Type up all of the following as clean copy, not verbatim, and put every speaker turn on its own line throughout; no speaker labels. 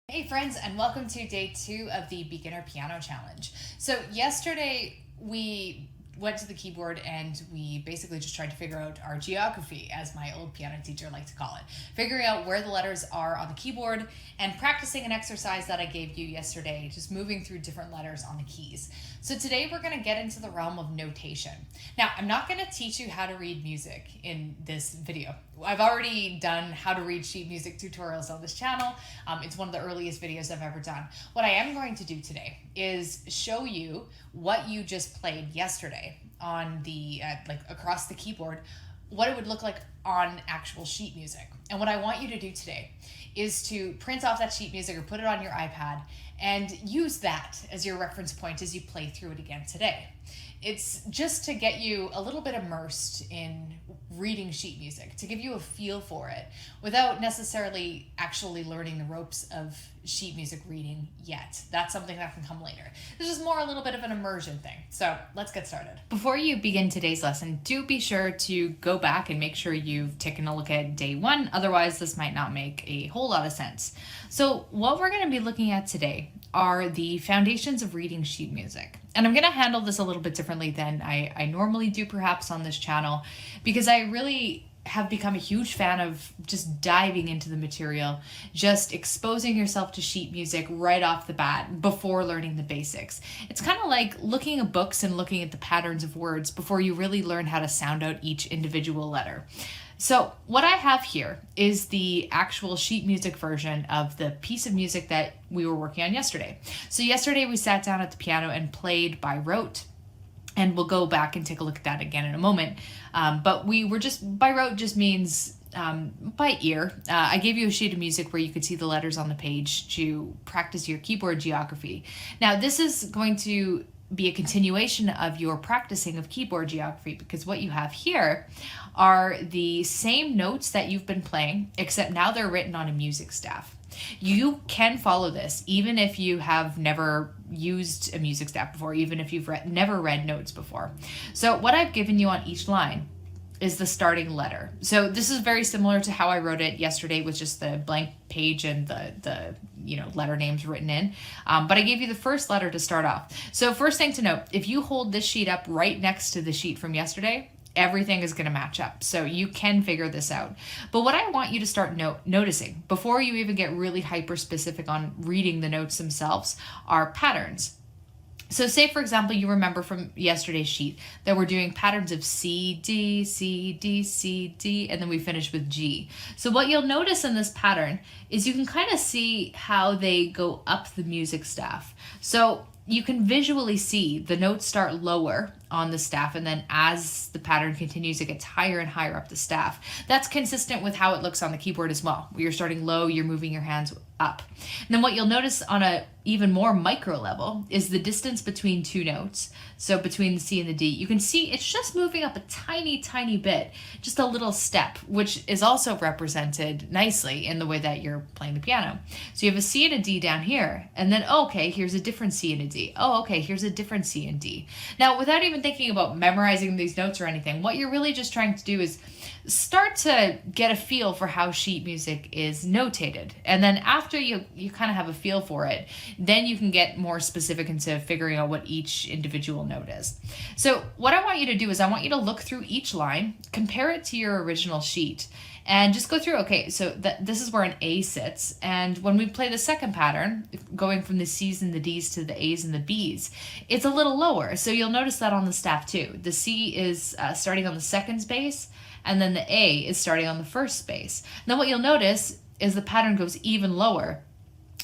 Hey friends, and welcome to day 2 of the Beginner Piano Challenge. So yesterday we went to the keyboard and we basically just tried to figure out our geography, as my old piano teacher liked to call it. Figuring out where the letters are on the keyboard and practicing an exercise that I gave you yesterday, just moving through different letters on the keys. So today we're going to get into the realm of notation. Now, I'm not going to teach you how to read music in this video. I've already done how to read sheet music tutorials on this channel. It's one of the earliest videos I've ever done. What I am going to do today is show you what you just played yesterday on the, across the keyboard, what it would look like on actual sheet music. And what I want you to do today is to print off that sheet music or put it on your iPad and use that as your reference point as you play through it again today. It's just to get you a little bit immersed in reading sheet music, to give you a feel for it without necessarily actually learning the ropes of sheet music reading yet. That's something that can come later. This is more a little bit of an immersion thing. So let's get started. Before you begin today's lesson, do be sure to go back and make sure you've taken a look at day 1. Otherwise, this might not make a whole lot of sense. So what we're going to be looking at today are the foundations of reading sheet music. And I'm going to handle this a little bit differently than I normally do perhaps on this channel, because I really have become a huge fan of just diving into the material, just exposing yourself to sheet music right off the bat before learning the basics. It's kind of like looking at books and looking at the patterns of words before you really learn how to sound out each individual letter. So what I have here is the actual sheet music version of the piece of music that we were working on yesterday. So yesterday we sat down at the piano and played by rote, and we'll go back and take a look at that again in a moment. But we were just, by rote just means by ear. I gave you a sheet of music where you could see the letters on the page to practice your keyboard geography. Now this is going to be a continuation of your practicing of keyboard geography, because what you have here are the same notes that you've been playing, except now they're written on a music staff. You can follow this even if you have never used a music staff before, even if you've never read notes before. So what I've given you on each line is the starting letter. So this is very similar to how I wrote it yesterday with just the blank page and the letter names written in. But I gave you the first letter to start off. So first thing to note, if you hold this sheet up right next to the sheet from yesterday, everything is going to match up. So you can figure this out. But what I want you to start noticing before you even get really hyper specific on reading the notes themselves are patterns. So say, for example, you remember from yesterday's sheet that we're doing patterns of C, D, C, D, C, D, and then we finish with G. So what you'll notice in this pattern is you can kind of see how they go up the music staff. So you can visually see the notes start lower on the staff, and then as the pattern continues, it gets higher and higher up the staff. That's consistent with how it looks on the keyboard as well. You're starting low, you're moving your hands up. And then what you'll notice on a even more micro level is the distance between two notes. So between the C and the D, you can see it's just moving up a tiny, tiny bit, just a little step, which is also represented nicely in the way that you're playing the piano. So you have a C and a D down here, and then, okay, here's a different C and a D. Oh, okay, here's a different C and D. Now, without even thinking about memorizing these notes or anything, what you're really just trying to do is start to get a feel for how sheet music is notated. And then after you kind of have a feel for it, then you can get more specific into figuring out what each individual note is. So what I want you to do is I want you to look through each line, compare it to your original sheet, and just go through, okay, so this is where an A sits, and when we play the second pattern, going from the C's and the D's to the A's and the B's, it's a little lower, so you'll notice that on the staff too. The C is starting on the second space, and then the A is starting on the first space. Then what you'll notice is the pattern goes even lower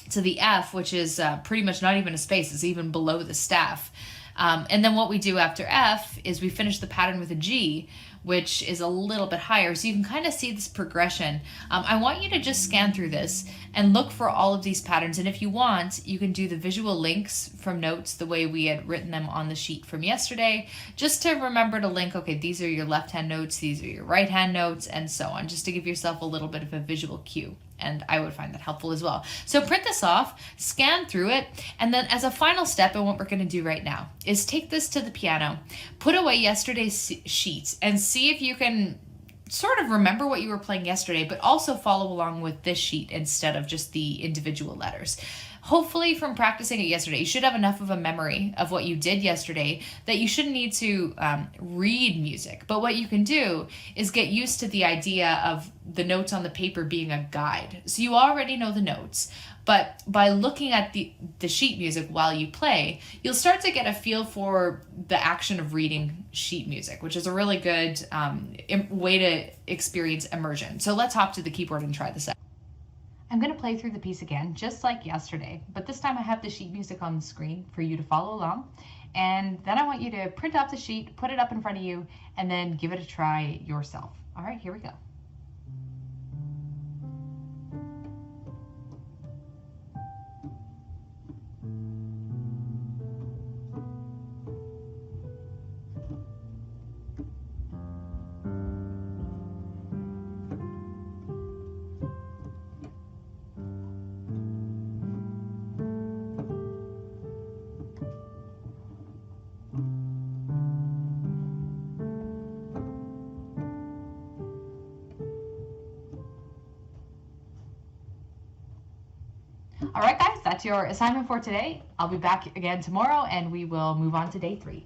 to the F, which is pretty much not even a space, it's even below the staff. And then what we do after F is we finish the pattern with a G, which is a little bit higher. So you can kind of see this progression. I want you to just scan through this and look for all of these patterns. And if you want, you can do the visual links from notes the way we had written them on the sheet from yesterday, just to remember to link, okay, these are your left-hand notes, these are your right-hand notes, and so on, just to give yourself a little bit of a visual cue. And I would find that helpful as well. So print this off, scan through it, and then as a final step, and what we're gonna do right now, is take this to the piano, put away yesterday's sheets, and see if you can sort of remember what you were playing yesterday, but also follow along with this sheet instead of just the individual letters. Hopefully from practicing it yesterday, you should have enough of a memory of what you did yesterday that you shouldn't need to read music. But what you can do is get used to the idea of the notes on the paper being a guide. So you already know the notes, but by looking at the sheet music while you play, you'll start to get a feel for the action of reading sheet music, which is a really good way to experience immersion. So let's hop to the keyboard and try this out. I'm going to play through the piece again, just like yesterday, but this time I have the sheet music on the screen for you to follow along. And then I want you to print off the sheet, put it up in front of you, and then give it a try yourself. All right, here we go. All right, guys, that's your assignment for today. I'll be back again tomorrow, and we will move on to day 3.